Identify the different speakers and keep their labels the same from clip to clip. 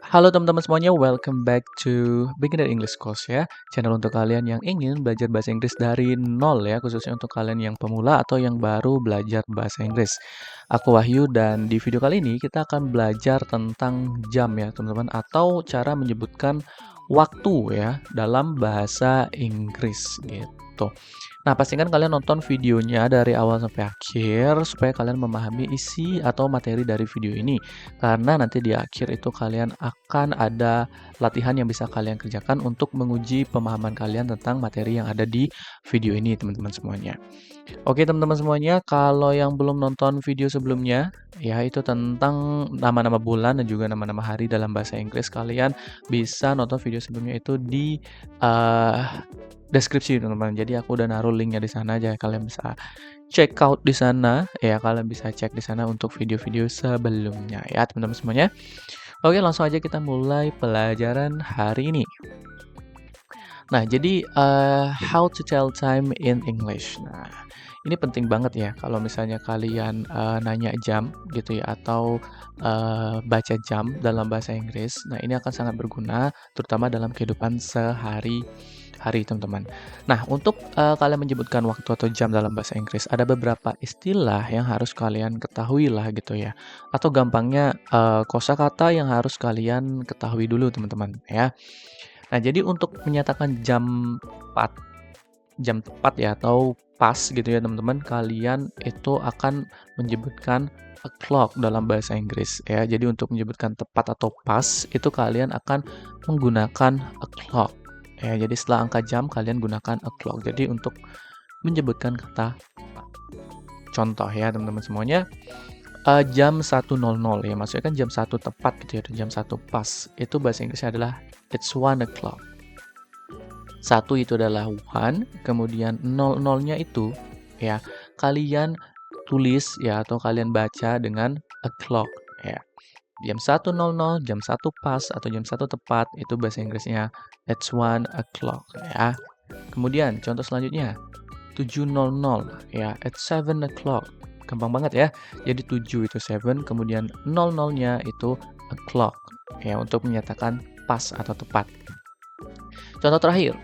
Speaker 1: Halo teman-teman semuanya, welcome back to Beginner English Course ya. Channel untuk kalian yang ingin belajar bahasa Inggris dari nol ya, khususnya untuk kalian yang pemula atau yang baru belajar bahasa Inggris. Aku Wahyu dan di video kali ini kita akan belajar tentang jam ya teman-teman, atau cara menyebutkan waktu ya dalam bahasa Inggris gitu. Nah, pastikan kalian nonton videonya dari awal sampai akhir supaya kalian memahami isi atau materi dari video ini. Karena nanti di akhir itu kalian akan ada latihan yang bisa kalian kerjakan untuk menguji pemahaman kalian tentang materi yang ada di video ini, teman-teman semuanya. Oke, teman-teman semuanya, kalau yang belum nonton video sebelumnya, ya itu tentang nama-nama bulan dan juga nama-nama hari dalam bahasa Inggris, kalian bisa nonton video sebelumnya itu di eh, deskripsi, teman-teman. Jadi aku udah naruh linknya di sana aja, kalian bisa check out di sana, ya kalian bisa cek di sana untuk video-video sebelumnya ya, teman-teman semuanya. Oke, langsung aja kita mulai pelajaran hari ini. Nah, jadi how to tell time in English. Nah, ini penting banget ya kalau misalnya kalian nanya jam gitu ya atau baca jam dalam bahasa Inggris. Nah, ini akan sangat berguna terutama dalam kehidupan sehari-hari, teman-teman. Nah, untuk kalian menyebutkan waktu atau jam dalam bahasa Inggris, ada beberapa istilah yang harus kalian ketahui lah gitu ya. Atau gampangnya kosakata yang harus kalian ketahui dulu, teman-teman ya. Nah, jadi untuk menyatakan tepat, jam tepat ya atau pas gitu ya teman-teman, kalian itu akan menyebutkan o'clock dalam bahasa Inggris ya. Jadi untuk menyebutkan tepat atau pas itu kalian akan menggunakan o'clock ya. Jadi setelah angka jam kalian gunakan o'clock. Jadi untuk menyebutkan kata tepat. Contoh ya teman-teman semuanya, jam 1.00 ya, maksudnya kan jam 1 tepat gitu ya, jam 1 pas. Itu bahasa Inggrisnya adalah it's 1 o'clock. 1 itu adalah one, kemudian 00-nya itu ya, kalian tulis ya atau kalian baca dengan o'clock ya. Jam 1.00, jam 1 pas atau jam 1 tepat itu bahasa Inggrisnya it's 1 o'clock ya. Kemudian contoh selanjutnya 7.00 ya, it's 7 o'clock. Gampang banget ya. Jadi 7 itu 7, kemudian 00-nya itu o'clock ya untuk menyatakan pas atau tepat. Contoh terakhir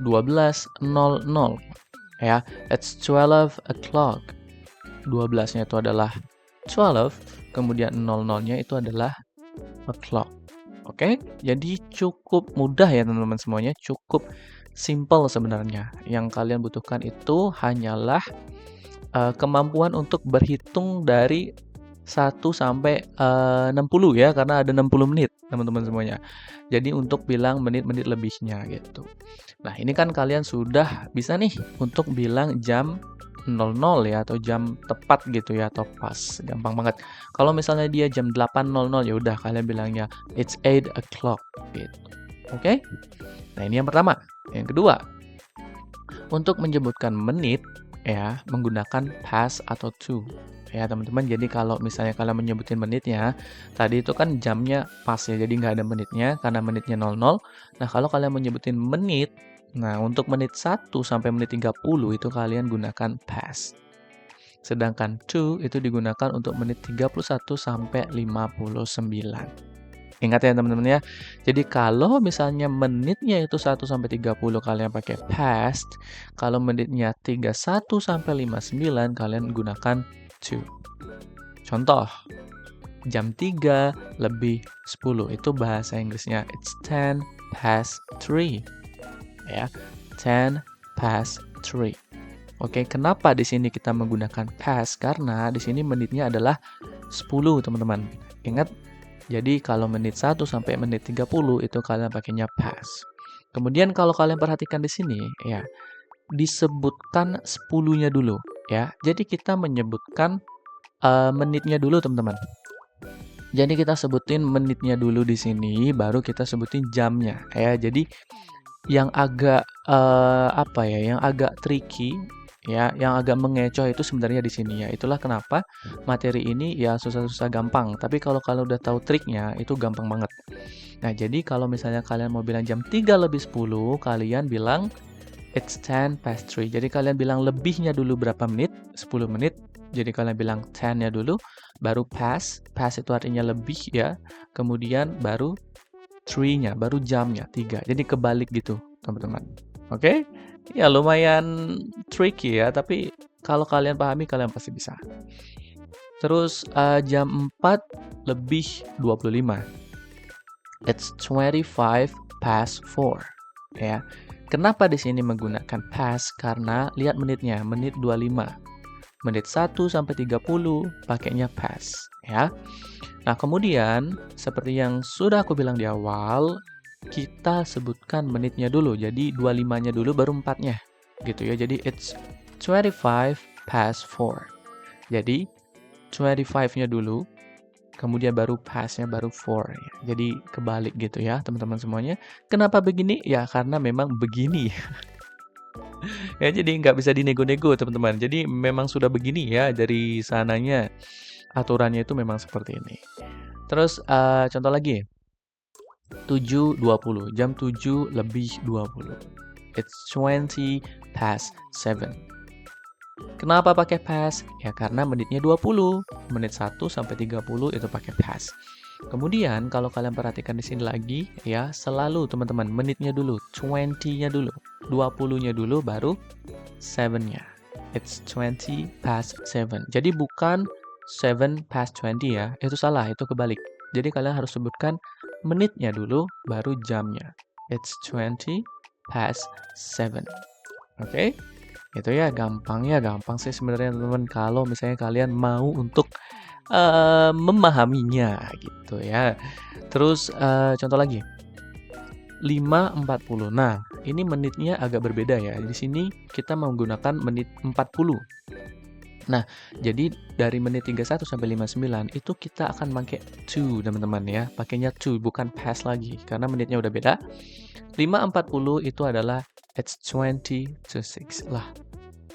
Speaker 1: 12.00 ya, it's 12 o'clock. 12-nya itu adalah 12, kemudian 00-nya itu adalah o'clock. Oke, jadi cukup mudah ya teman-teman semuanya, cukup simple sebenarnya. Yang kalian butuhkan itu hanyalah kemampuan untuk berhitung dari 1 sampai 60 ya, karena ada 60 menit teman-teman semuanya. Jadi untuk bilang menit-menit lebihnya gitu. Nah, ini kan kalian sudah bisa nih untuk bilang jam 00 ya atau jam tepat gitu ya atau pas. Gampang banget. Kalau misalnya dia jam 8.00 ya udah kalian bilangnya it's 8 o'clock gitu. Oke? Nah, ini yang pertama. Yang kedua, untuk menyebutkan menit ya menggunakan past atau to. Ya teman-teman, jadi kalau misalnya kalian menyebutin menitnya, tadi itu kan jamnya pas ya, jadi nggak ada menitnya karena menitnya 00. Nah, kalau kalian menyebutin menit, nah untuk menit 1 sampai menit 30 itu kalian gunakan past. Sedangkan to itu digunakan untuk menit 31 sampai 59. Ingat ya teman-teman ya. Jadi kalau misalnya menitnya itu 1 sampai 30 kalian pakai past, kalau menitnya 31 sampai 59 kalian gunakan to. Contoh, jam 3 lebih 10 itu bahasa Inggrisnya it's 10 past 3. Ya, 10 past 3. Oke, kenapa di sini kita menggunakan past? Karena di sini menitnya adalah 10, teman-teman. Ingat, jadi kalau menit 1 sampai menit 30 itu kalian pakainya past. Kemudian kalau kalian perhatikan di sini ya, disebutkan 10-nya dulu ya. Jadi kita menyebutkan menitnya dulu, teman-teman. Jadi kita sebutin menitnya dulu di sini, baru kita sebutin jamnya ya. Jadi yang agak apa ya, yang agak tricky ya, yang agak mengecoh itu sebenarnya di sini ya. Itulah kenapa materi ini ya susah-susah gampang. Tapi kalau kalian udah tahu triknya, itu gampang banget. Nah, jadi kalau misalnya kalian mau bilang jam 3 lebih 10, kalian bilang it's 10 past 3. Jadi kalian bilang lebihnya dulu berapa menit? 10 menit. Jadi kalian bilang 10-nya dulu, baru past. Past itu artinya lebih ya. Kemudian baru 3-nya, baru jamnya, 3. Jadi kebalik gitu, teman-teman. Oke? Ya lumayan tricky ya, tapi kalau kalian pahami, kalian pasti bisa. Terus jam 4 lebih 25. It's 25 past 4. Ya. Kenapa di sini menggunakan past? Karena lihat menitnya, menit 25. Menit 1 sampai 30 pakainya past, ya. Nah, kemudian seperti yang sudah aku bilang di awal, kita sebutkan menitnya dulu. Jadi 25-nya dulu baru 4-nya. Gitu ya. Jadi it's 25 past 4. Jadi 25-nya dulu, kemudian baru past-nya baru 4 ya. Jadi kebalik gitu ya, teman-teman semuanya. Kenapa begini? Ya karena memang begini. Ya, jadi nggak bisa dinego-nego, teman-teman. Jadi memang sudah begini ya dari sananya. Aturannya itu memang seperti ini. Terus contoh lagi. 7.20. Jam 7 lebih 20. It's 20 past 7. Kenapa pakai past? Ya karena menitnya 20. Menit 1 sampai 30 itu pakai past. Kemudian kalau kalian perhatikan di sini lagi ya, selalu teman-teman menitnya dulu, 20-nya dulu, 20-nya dulu baru 7-nya. It's 20 past 7. Jadi bukan 7 past 20 ya, itu salah, itu kebalik. Jadi kalian harus sebutkan menitnya dulu baru jamnya. It's 20 past 7. Oke? Itu ya gampang sih sebenarnya teman-teman kalau misalnya kalian mau untuk memahaminya gitu ya. Terus contoh lagi. 5.40. Nah, ini menitnya agak berbeda ya. Di sini kita menggunakan menit 40. Nah, jadi dari menit 31 sampai 59 itu kita akan pakai to, teman-teman ya. Pakainya to, bukan past lagi karena menitnya udah beda. 5.40 itu adalah it's 20 to 6. Lah,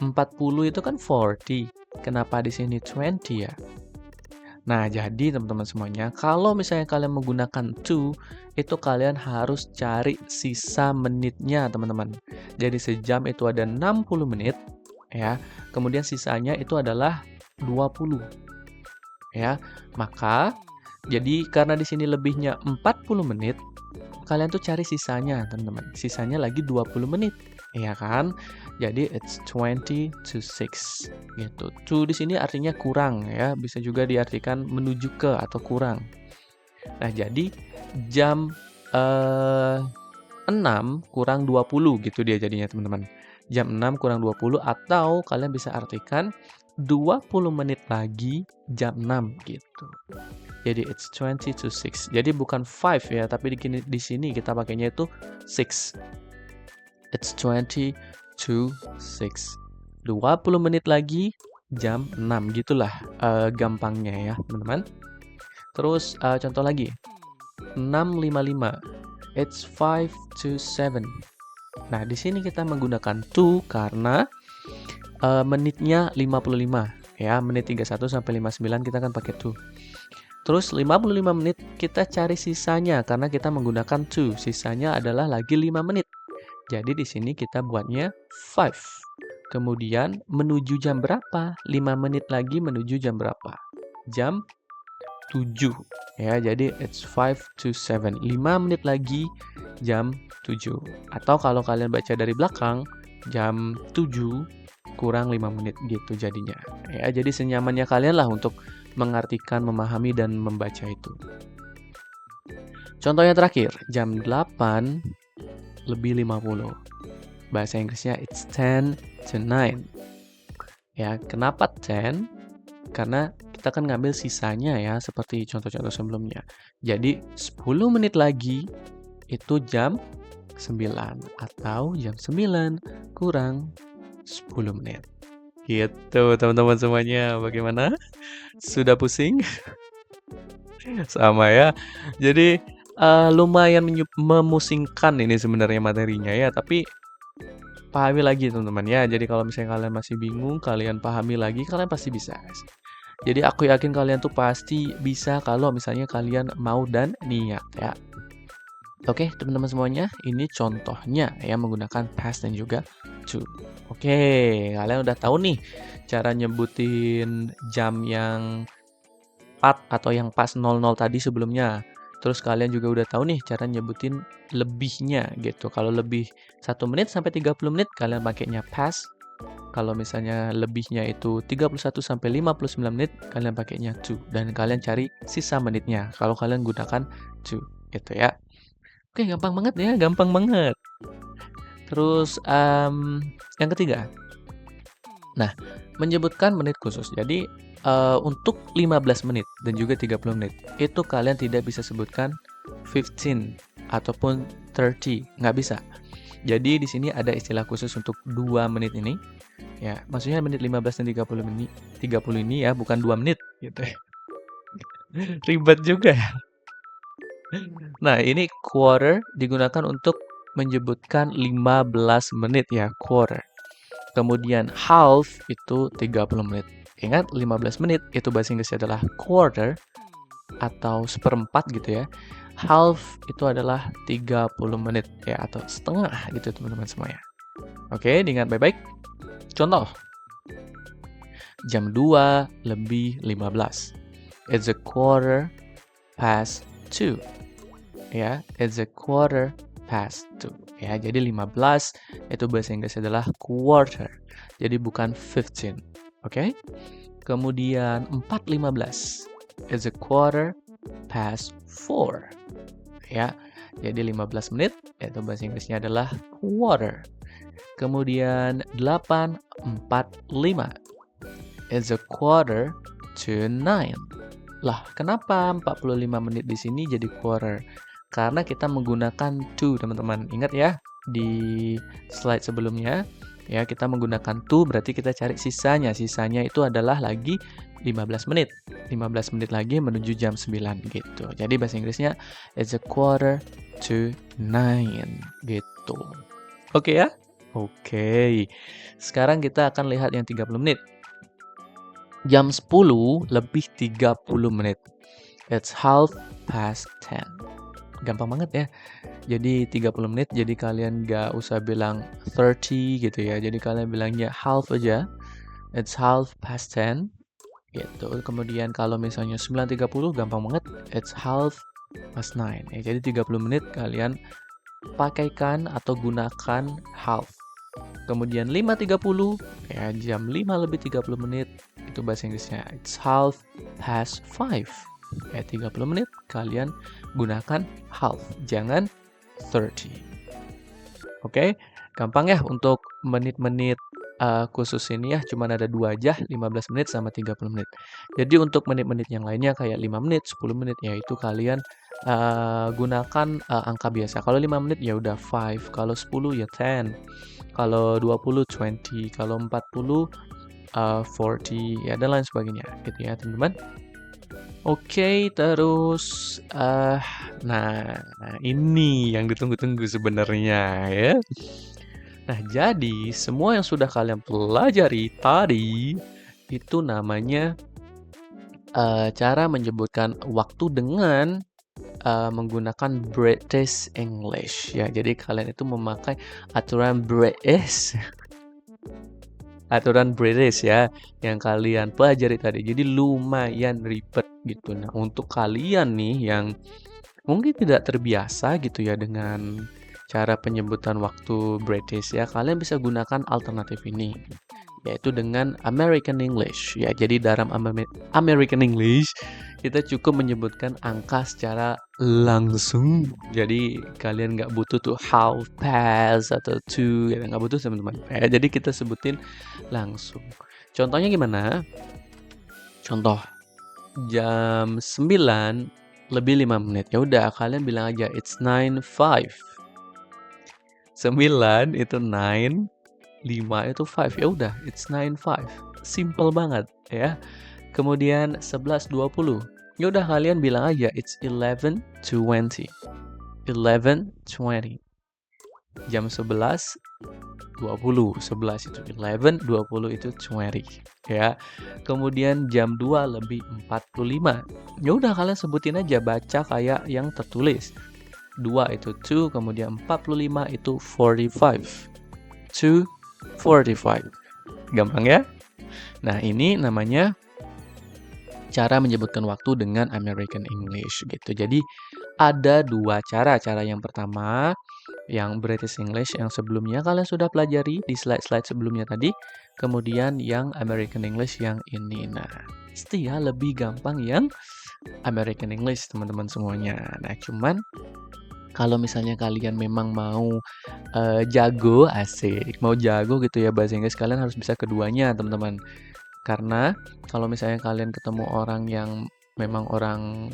Speaker 1: 40 itu kan 40. Kenapa di sini 20 ya? Nah, jadi teman-teman semuanya, kalau misalnya kalian menggunakan to, itu kalian harus cari sisa menitnya, teman-teman. Jadi sejam itu ada 60 menit, ya. Kemudian sisanya itu adalah 20. Ya. Maka jadi karena di sini lebihnya 40 menit, kalian tuh cari sisanya, teman-teman. Sisanya lagi 20 menit. Ya kan? Jadi it's 20 to 6 gitu. To di sini artinya kurang ya, bisa juga diartikan menuju ke atau kurang. Nah, jadi jam 6 kurang 20 gitu dia jadinya, teman-teman. Jam 6 kurang 20 atau kalian bisa artikan 20 menit lagi jam 6 gitu. Jadi it's 20 to 6. Jadi bukan 5 ya, tapi di sini kita pakainya itu 6. It's 20 to 6. 20 menit lagi jam 6 gitulah gampangnya ya, teman-teman. Terus contoh lagi. 6.55. It's 5 to 7. Nah, di sini kita menggunakan to karena menitnya 55 ya, menit 31 sampai 59 kita akan pakai to. Terus 55 menit kita cari sisanya karena kita menggunakan to. Sisanya adalah lagi 5 menit. Jadi di sini kita buatnya 5. Kemudian menuju jam berapa? 5 menit lagi menuju jam berapa? Jam 7. Ya, jadi it's 5 to 7. 5 menit lagi jam 7. Atau kalau kalian baca dari belakang, jam 7 kurang 5 menit gitu jadinya. Ya, jadi senyamannya kalian lah untuk mengartikan, memahami, dan membaca itu. Contohnya terakhir, jam 8 lebih 50. Bahasa Inggrisnya it's 10 to 9. Ya, kenapa 10? Karena kita kan ngambil sisanya ya, seperti contoh-contoh sebelumnya. Jadi 10 menit lagi itu jam 9 atau jam 9 kurang 10 menit. Gitu teman-teman semuanya. Bagaimana? Sudah pusing? Sama ya. Jadi lumayan memusingkan ini sebenarnya materinya ya, tapi pahami lagi teman-teman ya. Jadi kalau misalnya kalian masih bingung, kalian pahami lagi, kalian pasti bisa. Jadi aku yakin kalian tuh pasti bisa kalau misalnya kalian mau dan niat ya. Oke, teman-teman semuanya, ini contohnya ya menggunakan past dan juga to. Oke, kalian udah tahu nih cara nyebutin jam yang tepat atau yang pas 00 tadi sebelumnya. Terus kalian juga udah tahu nih cara nyebutin lebihnya gitu. Kalau lebih 1 menit sampai 30 menit kalian pakainya past. Kalau misalnya lebihnya itu 31 sampai 59 menit kalian pakainya to, dan kalian cari sisa menitnya kalau kalian gunakan to gitu ya. Oke, gampang banget ya, gampang banget. Terus yang ketiga. Nah, menyebutkan menit khusus. Jadi untuk 15 menit dan juga 30 menit itu kalian tidak bisa sebutkan 15 ataupun 30, nggak bisa. Jadi di sini ada istilah khusus untuk 2 menit ini. Ya, maksudnya menit 15 dan 30 ini ya, bukan 2 menit gitu ya. Ribet juga ya. Nah, ini quarter digunakan untuk menyebutkan 15 menit ya, quarter. Kemudian half itu 30 menit. Ingat 15 menit itu bahasa Inggrisnya adalah quarter atau seperempat gitu ya. Half itu adalah 30 menit ya, atau setengah gitu teman-teman semuanya. Oke, diingat baik-baik. Contoh. Jam 2 lebih 15. It's a quarter past 2. Ya, it's a quarter past 2. Ya, jadi 15 itu bahasa Inggris adalah quarter. Jadi bukan 15. Oke? Kemudian 4:15. It's a quarter past 4. Ya, jadi 15 menit itu bahasa Inggrisnya adalah quarter. Kemudian 8:45. It's a quarter to 9. Lah, kenapa 45 menit di sini jadi quarter? Karena kita menggunakan to, teman-teman. Ingat ya, di slide sebelumnya, ya kita menggunakan to, berarti kita cari sisanya. Sisanya itu adalah lagi 15 menit. 15 menit lagi menuju jam 9 gitu. Jadi bahasa Inggrisnya, it's a quarter to 9 gitu. Oke ya? Oke. Sekarang kita akan lihat yang 30 menit. Jam 10 lebih 30 menit. It's half past 10. Gampang banget ya. Jadi 30 menit, jadi kalian gak usah bilang 30 gitu ya. Jadi kalian bilangnya half aja. It's half past 10 gitu. Kemudian kalau misalnya 9:30 gampang banget. It's half past 9. Ya, jadi 30 menit kalian pakaikan atau gunakan half. Kemudian 5:30 ya, jam 5 lebih 30 menit itu bahasa Inggrisnya it's half past 5. Ya, 30 menit kalian gunakan half, jangan 30. Oke, gampang ya untuk menit-menit khusus ini ya, cuman ada 2 aja, 15 menit sama 30 menit. Jadi untuk menit-menit yang lainnya kayak 5 menit, 10 menit ya itu kalian gunakan angka biasa. Kalau 5 menit ya udah 5, kalau 10 ya 10. Kalau 20 20, kalau 40 40 ya dan lain sebagainya gitu ya, teman-teman. Oke, terus nah ini yang ditunggu-tunggu sebenarnya ya. Nah, jadi semua yang sudah kalian pelajari tadi itu namanya cara menyebutkan waktu dengan menggunakan British English ya. Jadi kalian itu memakai aturan British aturan British ya yang kalian pelajari tadi. Jadi lumayan ribet gitu. Nah, untuk kalian nih yang mungkin tidak terbiasa gitu ya dengan cara penyebutan waktu British ya, kalian bisa gunakan alternatif ini, yaitu dengan American English ya. Jadi dalam American English kita cukup menyebutkan angka secara langsung. Jadi kalian nggak butuh tuh how fast atau to, ya nggak butuh teman-teman. Ya, jadi kita sebutin langsung. Contohnya gimana? Contoh jam 9 lebih 5 menit. Ya udah kalian bilang aja it's 9:05. 9 itu 9, 5 itu 5. Ya udah it's 9:05. Simple banget ya. Kemudian 11:20. Ya udah kalian bilang aja it's 11:20. 11:20. Jam 11 20, 11 itu 11, 20 itu 20 ya. Kemudian jam 2 lebih 45. Ya udah kalian sebutin aja, baca kayak yang tertulis. 2 itu 2, kemudian 45 itu 45. 2:45. Gampang ya? Nah, ini namanya cara menyebutkan waktu dengan American English gitu. Jadi ada dua cara. Cara yang pertama, yang British English yang sebelumnya kalian sudah pelajari di slide-slide sebelumnya tadi. Kemudian yang American English yang ini. Nah, pasti ya lebih gampang yang American English teman-teman semuanya. Nah, cuman kalau misalnya kalian memang mau jago, asik, mau jago gitu ya bahasa Inggris, kalian harus bisa keduanya teman-teman. Karena kalau misalnya kalian ketemu orang yang memang orang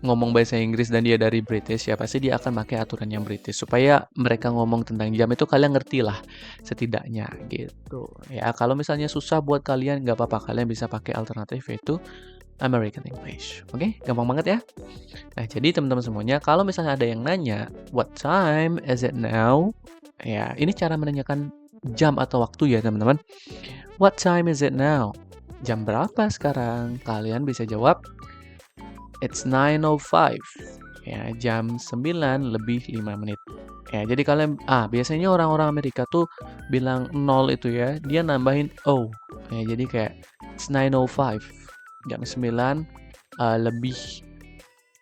Speaker 1: ngomong bahasa Inggris dan dia dari British, ya pasti dia akan pakai aturan yang British. Supaya mereka ngomong tentang jam itu kalian ngerti lah setidaknya gitu. Ya kalau misalnya susah buat kalian, nggak apa-apa, kalian bisa pakai alternatif yaitu American English. Oke, gampang banget ya. Nah, jadi teman-teman semuanya, kalau misalnya ada yang nanya, what time is it now? Ya, ini cara menanyakan jam atau waktu ya teman-teman. What time is it now? Jam berapa sekarang? Kalian bisa jawab, it's 9:05. Ya, jam 9 lebih 5 menit. Ya, jadi kalian, biasanya orang-orang Amerika tuh bilang 0 itu ya, dia nambahin O. Ya, jadi kayak, it's 9:05. Jam 9 lebih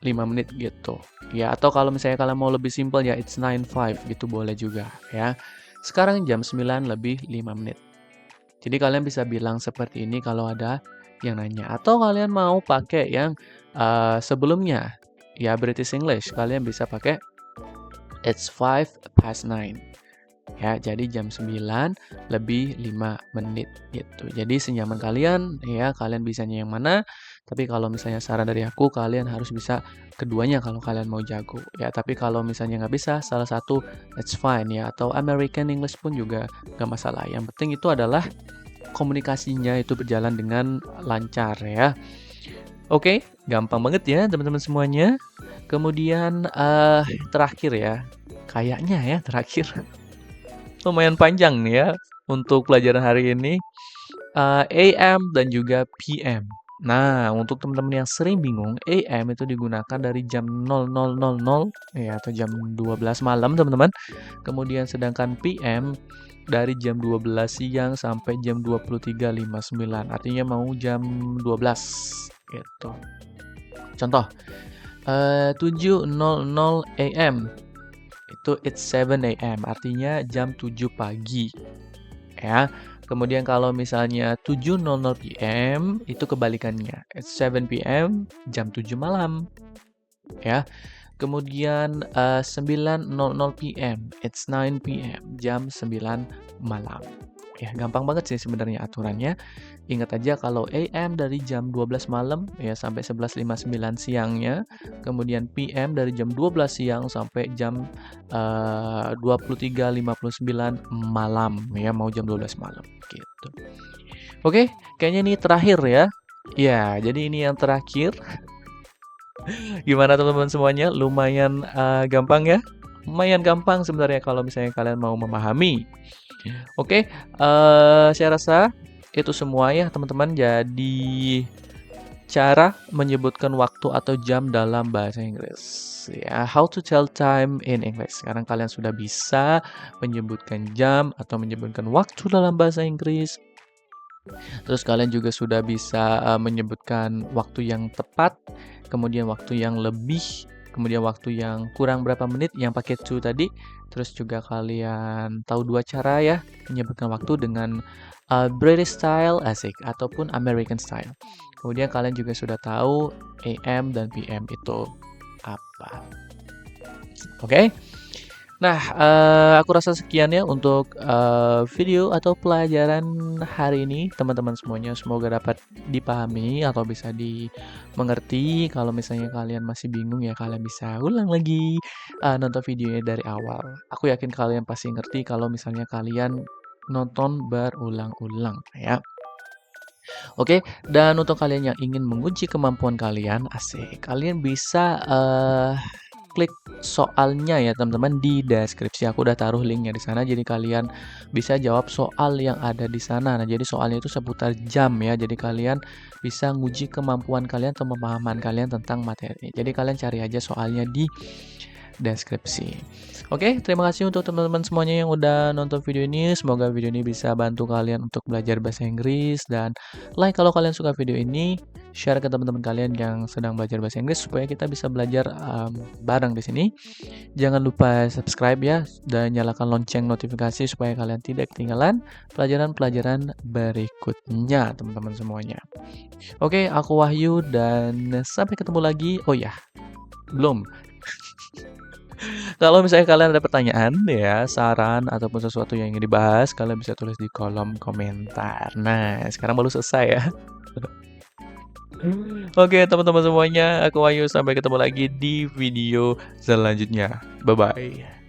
Speaker 1: 5 menit gitu. Ya, atau kalau misalnya kalian mau lebih simpel ya, it's 9:05 gitu boleh juga ya. Sekarang jam 9 lebih 5 menit. Jadi kalian bisa bilang seperti ini kalau ada yang nanya. Atau kalian mau pakai yang sebelumnya, ya British English, kalian bisa pakai it's 9:05. Ya, jadi jam 9 lebih 5 menit gitu. Jadi senyaman kalian, ya kalian bisanya yang mana. Tapi kalau misalnya saran dari aku, kalian harus bisa keduanya kalau kalian mau jago. Ya, tapi kalau misalnya nggak bisa, salah satu, it's fine ya. Atau American English pun juga nggak masalah. Yang penting itu adalah komunikasinya itu berjalan dengan lancar ya. Oke, gampang banget ya teman-teman semuanya. Kemudian terakhir ya, kayaknya ya terakhir. Lumayan panjang nih ya untuk pelajaran hari ini, AM dan juga PM. Nah, untuk teman-teman yang sering bingung, AM itu digunakan dari jam 00.00 ya atau jam 12 malam, teman-teman. Kemudian sedangkan PM dari jam 12 siang sampai jam 23.59. Artinya mau jam 12 gitu. Contoh, 7.00 AM. Itu it's 7 AM, artinya jam 7 pagi. Ya. Kemudian kalau misalnya 7.00 PM, itu kebalikannya. It's 7 PM, jam 7 malam. Ya. Kemudian 9.00 PM, it's 9 PM, jam 9 malam. Ya, gampang banget sih sebenarnya aturannya. Ingat aja kalau AM dari jam 12 malam ya sampai 11.59 siangnya, kemudian PM dari jam 12 siang sampai jam 23.59 malam ya, mau jam 12 malam gitu. Oke, kayaknya ini terakhir ya. Ya, jadi ini yang terakhir. Gimana teman-teman semuanya? Lumayan gampang ya? Lumayan gampang sebenarnya kalau misalnya kalian mau memahami. Oke, saya rasa itu semua ya teman-teman. Jadi cara menyebutkan waktu atau jam dalam bahasa Inggris. Ya, how to tell time in English. Sekarang kalian sudah bisa menyebutkan jam atau menyebutkan waktu dalam bahasa Inggris. Terus kalian juga sudah bisa menyebutkan waktu yang tepat, kemudian waktu yang lebih, kemudian waktu yang kurang berapa menit yang pakai to tadi. Terus juga kalian tahu dua cara ya menyebutkan waktu dengan British style asik ataupun American style. Kemudian kalian juga sudah tahu AM dan PM itu apa. Oke? Nah, aku rasa sekian ya untuk video atau pelajaran hari ini, teman-teman semuanya. Semoga dapat dipahami atau bisa dimengerti. Kalau misalnya kalian masih bingung ya, kalian bisa ulang lagi nonton videonya dari awal. Aku yakin kalian pasti ngerti kalau misalnya kalian nonton berulang-ulang ya. Oke, dan untuk kalian yang ingin menguji kemampuan kalian, asik, kalian bisa klik soalnya ya teman-teman di deskripsi. Aku udah taruh linknya di sana, jadi kalian bisa jawab soal yang ada di sana. Nah, jadi soalnya itu seputar jam ya. Jadi kalian bisa nguji kemampuan kalian atau pemahaman kalian tentang materi. Jadi kalian cari aja soalnya di deskripsi. Oke, terima kasih untuk teman-teman semuanya yang udah nonton video ini. Semoga video ini bisa bantu kalian untuk belajar bahasa Inggris dan like kalau kalian suka video ini, share ke teman-teman kalian yang sedang belajar bahasa Inggris supaya kita bisa belajar bareng di sini. Jangan lupa subscribe ya dan nyalakan lonceng notifikasi supaya kalian tidak ketinggalan pelajaran-pelajaran berikutnya, teman-teman semuanya. Oke, aku Wahyu dan sampai ketemu lagi. Oh ya, belum. Kalau misalnya kalian ada pertanyaan ya, saran ataupun sesuatu yang ingin dibahas, kalian bisa tulis di kolom komentar. Nah, sekarang baru selesai ya. Oke, teman-teman semuanya, aku Wahyu sampai ketemu lagi di video selanjutnya. Bye bye.